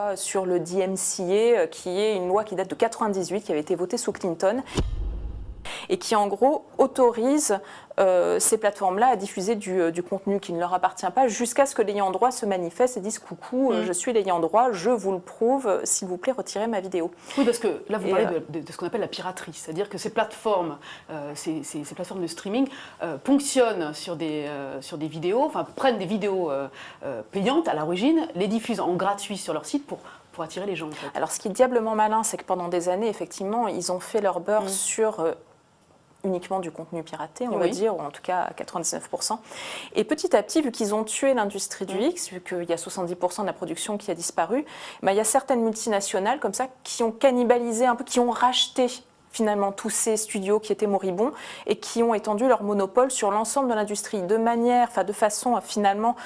loi sur le DMCA, qui est une loi qui date de 98, qui avait été votée sous Clinton, et qui en gros autorise ces plateformes-là à diffuser du contenu qui ne leur appartient pas jusqu'à ce que l'ayant droit se manifeste et dise « Coucou, je suis l'ayant droit, je vous le prouve, s'il vous plaît, retirez ma vidéo ». Oui, parce que là, vous parlez de ce qu'on appelle la piraterie, c'est-à-dire que ces plateformes, ces plateformes de streaming ponctionnent sur des vidéos, enfin prennent des vidéos payantes à l'origine, les diffusent en gratuit sur leur site pour attirer les gens. En fait. Alors ce qui est diablement malin, c'est que pendant des années, effectivement, ils ont fait leur beurre sur uniquement du contenu piraté, on va dire, ou en tout cas à 99%. Et petit à petit, vu qu'ils ont tué l'industrie du X, vu qu'il y a 70% de la production qui a disparu, il y a certaines multinationales comme ça qui ont cannibalisé un peu, qui ont racheté finalement tous ces studios qui étaient moribonds et qui ont étendu leur monopole sur l'ensemble de l'industrie, de façon à, finalement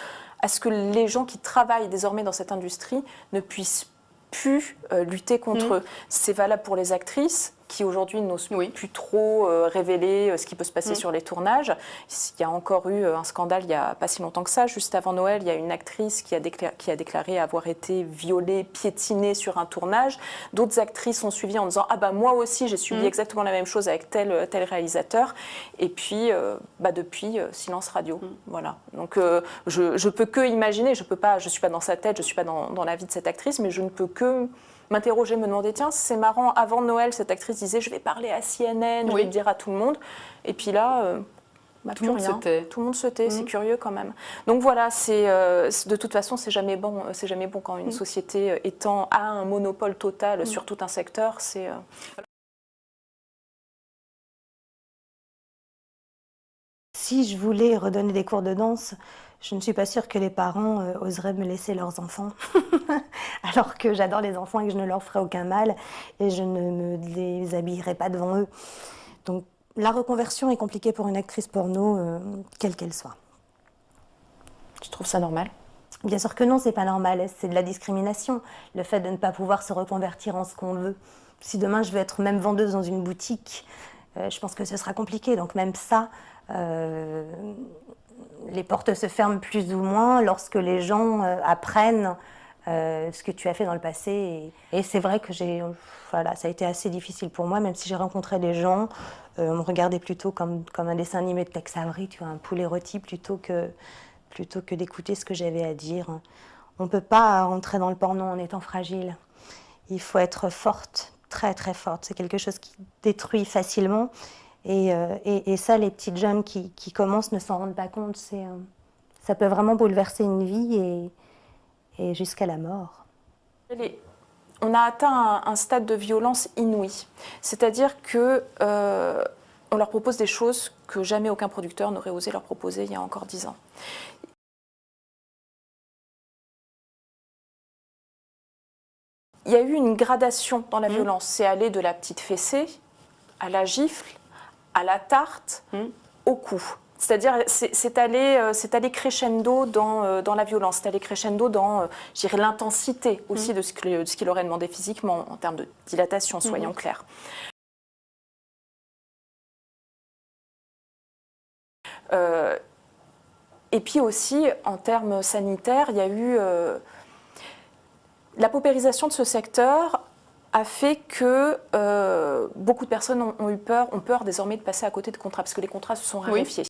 à ce que les gens qui travaillent désormais dans cette industrie ne puissent plus lutter contre eux. C'est valable pour les actrices qui aujourd'hui n'osent plus trop révéler ce qui peut se passer sur les tournages. Il y a encore eu un scandale il n'y a pas si longtemps que ça. Juste avant Noël, il y a une actrice qui a déclaré avoir été violée, piétinée sur un tournage. D'autres actrices ont suivi en disant « Ah bah moi aussi j'ai subi exactement la même chose avec tel réalisateur ». Et puis depuis, silence radio. Voilà. Donc je peux que imaginer, je suis pas dans sa tête, je suis pas dans la vie de cette actrice, mais je ne peux que m'interroger, me demander, tiens, c'est marrant, avant Noël, cette actrice disait, je vais parler à CNN, je vais le dire à tout le monde. Et puis là, tout le monde se tait. Tout le monde se tait, c'est curieux quand même. Donc voilà, de toute façon, c'est jamais bon quand une société a un monopole total sur tout un secteur. Si je voulais redonner des cours de danse, je ne suis pas sûre que les parents oseraient me laisser leurs enfants, alors que j'adore les enfants et que je ne leur ferai aucun mal et je ne me les habillerai pas devant eux. Donc la reconversion est compliquée pour une actrice porno, quelle qu'elle soit. Tu trouves ça normal ? Bien sûr que non, c'est pas normal, c'est de la discrimination, le fait de ne pas pouvoir se reconvertir en ce qu'on veut. Si demain je veux être même vendeuse dans une boutique, je pense que ce sera compliqué, donc même ça, les portes se ferment plus ou moins lorsque les gens apprennent ce que tu as fait dans le passé. Et c'est vrai que ça a été assez difficile pour moi, même si j'ai rencontré des gens, on me regardait plutôt comme un dessin animé de Tex Avery, tu vois, un poulet rôti, plutôt que d'écouter ce que j'avais à dire. On ne peut pas rentrer dans le porno en étant fragile. Il faut être forte, très très forte. C'est quelque chose qui détruit facilement. Et ça, les petites jeunes qui commencent ne s'en rendent pas compte. Ça peut vraiment bouleverser une vie et jusqu'à la mort. On a atteint un stade de violence inouï. C'est-à-dire qu'on leur propose des choses que jamais aucun producteur n'aurait osé leur proposer il y a encore 10 ans. Il y a eu une gradation dans la violence. C'est aller de la petite fessée à la gifle, à la tarte, au coup. C'est-à-dire, c'est aller crescendo dans la violence, c'est aller crescendo dans, l'intensité aussi de ce qu'il aurait demandé physiquement, en termes de dilatation, soyons clairs. Et puis aussi, en termes sanitaires, il y a eu la paupérisation de ce secteur a fait que beaucoup de personnes ont peur désormais de passer à côté de contrats, parce que les contrats se sont raréfiés.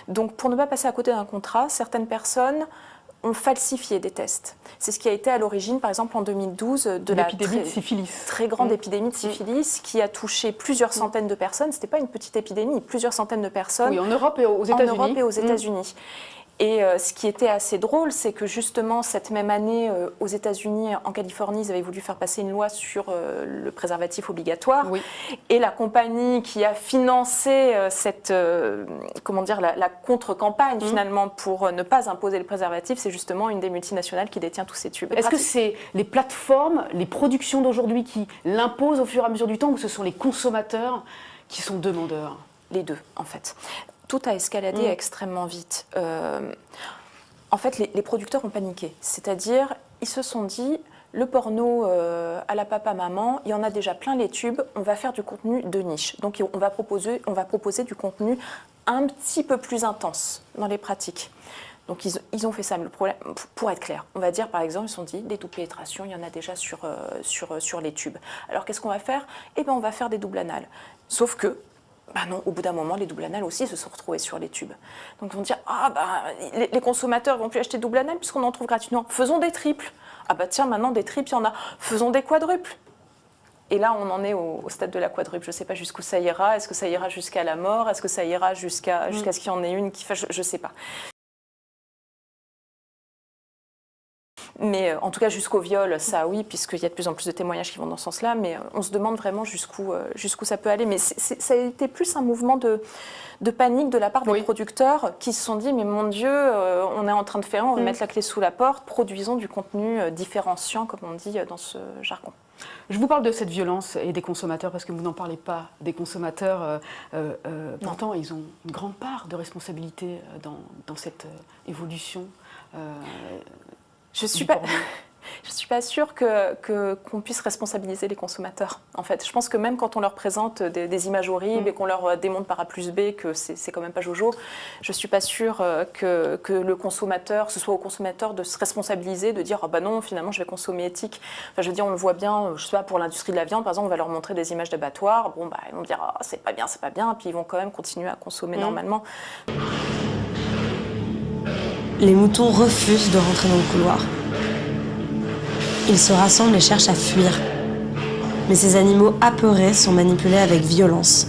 Donc pour ne pas passer à côté d'un contrat, certaines personnes ont falsifié des tests. C'est ce qui a été à l'origine, par exemple en 2012, de la très grande épidémie de syphilis qui a touché plusieurs centaines de personnes. Ce n'était pas une petite épidémie, plusieurs centaines de personnes. Oui, en Europe et aux États-Unis. Et ce qui était assez drôle, c'est que justement, cette même année, aux États-Unis, en Californie, ils avaient voulu faire passer une loi sur le préservatif obligatoire. Et la compagnie qui a financé la contre-campagne, finalement, pour ne pas imposer le préservatif, c'est justement une des multinationales qui détient tous ces tubes. Est-ce que c'est les plateformes, les productions d'aujourd'hui qui l'imposent au fur et à mesure du temps, ou ce sont les consommateurs qui sont demandeurs? Les deux, en fait. Tout a escaladé extrêmement vite. En fait, les producteurs ont paniqué. C'est-à-dire, ils se sont dit, le porno à la papa-maman, il y en a déjà plein les tubes, on va faire du contenu de niche. Donc, on va proposer du contenu un petit peu plus intense dans les pratiques. Donc ils ont fait ça, mais le problème, pour être clair, on va dire par exemple, ils se sont dit, des doubles pénétrations, il y en a déjà sur les tubes. Alors qu'est-ce qu'on va faire? Eh bien on va faire des doubles anales. Sauf que, bah non, au bout d'un moment, les doubles anales aussi se sont retrouvés sur les tubes. Donc ils vont dire, ah bah les consommateurs vont plus acheter double anal puisqu'on en trouve gratuitement. Faisons des triples. Ah bah tiens, maintenant des triples, il y en a. Faisons des quadruples. Et là, on en est au stade de la quadruple. Je ne sais pas jusqu'où ça ira. Est-ce que ça ira jusqu'à la mort? Est-ce que ça ira jusqu'à ce qu'il y en ait une qui fasse... Je ne sais pas. Mais en tout cas, jusqu'au viol, ça oui, puisqu'il y a de plus en plus de témoignages qui vont dans ce sens-là. Mais on se demande vraiment jusqu'où ça peut aller. Mais ça a été plus un mouvement de panique de la part des producteurs qui se sont dit, mais mon Dieu, on est en train de faire, on va mettre la clé sous la porte, produisons du contenu différenciant, comme on dit dans ce jargon. Je vous parle de cette violence et des consommateurs parce que vous n'en parlez pas des consommateurs. Pourtant, ils ont une grande part de responsabilité dans cette évolution. Je suis pas sûre qu'on puisse responsabiliser les consommateurs, en fait. Je pense que même quand on leur présente des images horribles et qu'on leur démontre par A plus B que c'est quand même pas Jojo, je suis pas sûre que le consommateur, ce soit au consommateur de se responsabiliser, de dire « Ah bah non, finalement, je vais consommer éthique ». Enfin, je veux dire, on le voit bien, je sais pas, pour l'industrie de la viande, par exemple, on va leur montrer des images d'abattoirs, bon bah, ils vont dire « Ah, c'est pas bien », puis ils vont quand même continuer à consommer normalement. Les moutons refusent de rentrer dans le couloir. Ils se rassemblent et cherchent à fuir. Mais ces animaux apeurés sont manipulés avec violence.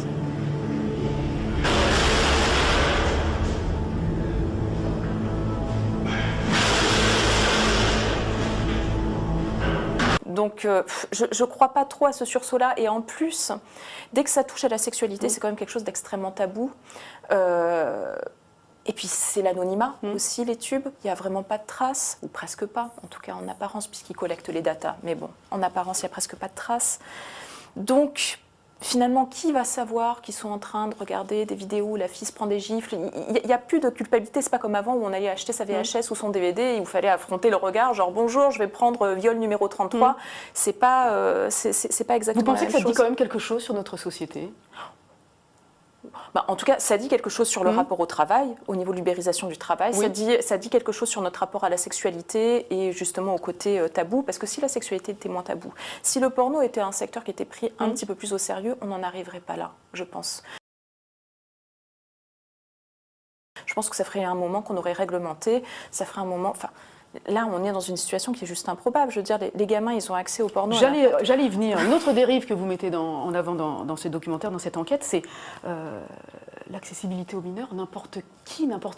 Donc je ne crois pas trop à ce sursaut-là. Et en plus, dès que ça touche à la sexualité, c'est quand même quelque chose d'extrêmement tabou. Et puis c'est l'anonymat aussi, les tubes. Il n'y a vraiment pas de traces, ou presque pas, en tout cas en apparence, puisqu'ils collectent les datas. Mais bon, en apparence, il n'y a presque pas de traces. Donc finalement, qui va savoir qu'ils sont en train de regarder des vidéos où la fille se prend des gifles? Il n'y a plus de culpabilité. C'est pas comme avant où on allait acheter sa VHS ou son DVD et où il fallait affronter le regard, genre bonjour, je vais prendre viol numéro 33. C'est pas exactement. Vous pensez la que ça même dit quand même quelque chose sur notre société? Bah, en tout cas, ça dit quelque chose sur le rapport au travail, au niveau de l'ubérisation du travail. Oui. Ça dit quelque chose sur notre rapport à la sexualité et justement au côté tabou. Parce que si la sexualité était moins tabou, si le porno était un secteur qui était pris un petit peu plus au sérieux, on n'en arriverait pas là, je pense. Je pense que ça ferait un moment qu'on aurait réglementé, ça ferait un moment... Enfin, là, on est dans une situation qui est juste improbable. Je veux dire, les gamins, ils ont accès au porno. J'allais y venir. Une autre dérive que vous mettez en avant dans ce documentaire, dans cette enquête, c'est l'accessibilité aux mineurs. N'importe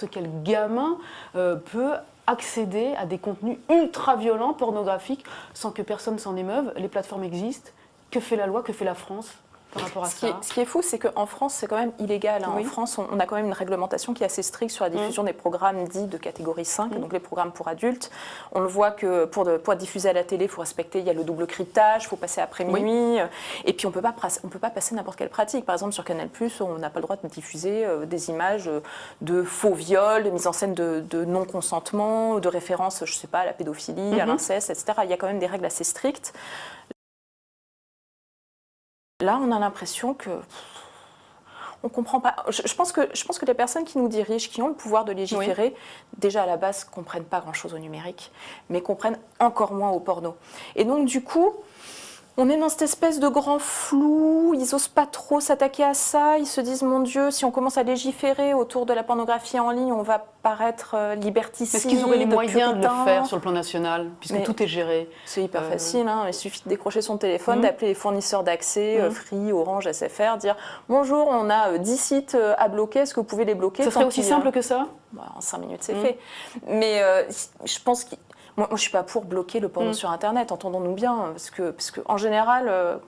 quel gamin peut accéder à des contenus ultra-violents, pornographiques, sans que personne s'en émeuve. Les plateformes existent. Que fait la loi? Que fait la France par rapport à ça? Ce qui est fou, c'est qu'en France, c'est quand même illégal. Hein. Oui. En France, on a quand même une réglementation qui est assez stricte sur la diffusion des programmes dits de catégorie 5, donc les programmes pour adultes. On le voit que pour diffuser à la télé, il faut respecter, il y a le double cryptage, il faut passer après minuit. Et puis, on peut pas passer n'importe quelle pratique. Par exemple, sur Canal+, on n'a pas le droit de diffuser des images de faux viols, de mise en scène de non-consentement, de référence, je sais pas, à la pédophilie, à l'inceste, etc. Il y a quand même des règles assez strictes. Là, on a l'impression que on comprend pas. Je pense que les personnes qui nous dirigent, qui ont le pouvoir de légiférer, déjà à la base, comprennent pas grand-chose au numérique, mais comprennent encore moins au porno. Et donc, du coup, on est dans cette espèce de grand flou, ils n'osent pas trop s'attaquer à ça, ils se disent, mon Dieu, si on commence à légiférer autour de la pornographie en ligne, on va paraître liberticide. Est-ce qu'ils auraient les moyens de le faire sur le plan national, puisque tout est géré? C'est hyper facile, hein. Il suffit de décrocher son téléphone, d'appeler les fournisseurs d'accès, Free, Orange, SFR, dire, bonjour, on a 10 sites à bloquer, est-ce que vous pouvez les bloquer? Ça serait aussi simple que ça? En 5 minutes, c'est fait. Mais je pense que... Moi, je ne suis pas pour bloquer le porno sur Internet, entendons-nous bien, parce que en général,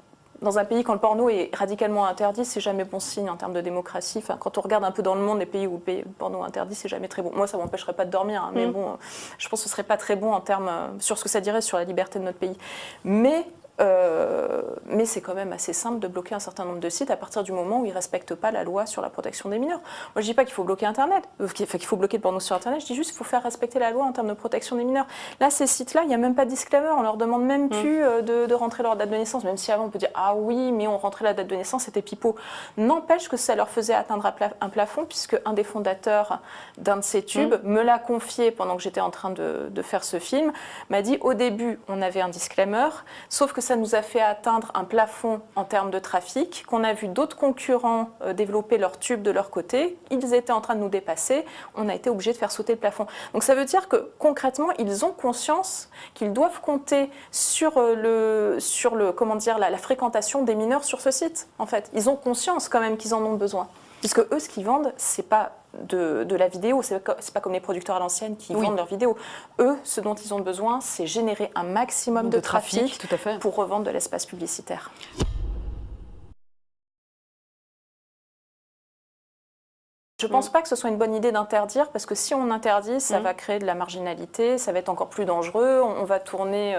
dans un pays, quand le porno est radicalement interdit, c'est jamais bon signe en termes de démocratie. Enfin, quand on regarde un peu dans le monde, les pays où le porno est interdit, c'est jamais très bon. Moi, ça ne m'empêcherait pas de dormir, hein, mais bon, je pense que ce ne serait pas très bon en termes sur ce que ça dirait sur la liberté de notre pays. Mais Mais c'est quand même assez simple de bloquer un certain nombre de sites à partir du moment où ils ne respectent pas la loi sur la protection des mineurs. Moi, je ne dis pas qu'il faut bloquer Internet, qu'il faut bloquer le porno sur Internet, je dis juste qu'il faut faire respecter la loi en termes de protection des mineurs. Là, ces sites-là, il n'y a même pas de disclaimer, on leur demande même plus de rentrer leur date de naissance, même si avant on peut dire « Ah oui, mais on rentrait la date de naissance, c'était pipeau ». N'empêche que ça leur faisait atteindre un plafond, puisque un des fondateurs d'un de ces tubes me l'a confié pendant que j'étais en train de faire ce film, m'a dit au début, on avait un disclaimer, sauf que ça nous a fait atteindre un plafond en termes de trafic, qu'on a vu d'autres concurrents développer leurs tubes de leur côté, ils étaient en train de nous dépasser, on a été obligé de faire sauter le plafond. Donc ça veut dire que concrètement, ils ont conscience qu'ils doivent compter sur comment dire, la fréquentation des mineurs sur ce site, en fait. Ils ont conscience quand même qu'ils en ont besoin. Puisque eux, ce qu'ils vendent, c'est pas de la vidéo, c'est pas comme les producteurs à l'ancienne qui vendent leurs vidéos. Eux, ce dont ils ont besoin, c'est générer un maximum de trafic tout à fait. pour revendre de l'espace publicitaire. Je ne pense pas que ce soit une bonne idée d'interdire, parce que si on interdit, ça va créer de la marginalité, ça va être encore plus dangereux, on va tourner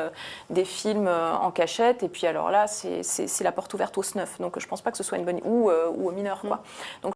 des films en cachette, et puis alors là, c'est la porte ouverte au snuff. Donc je ne pense pas que ce soit une bonne idée, ou aux mineurs, quoi. Donc,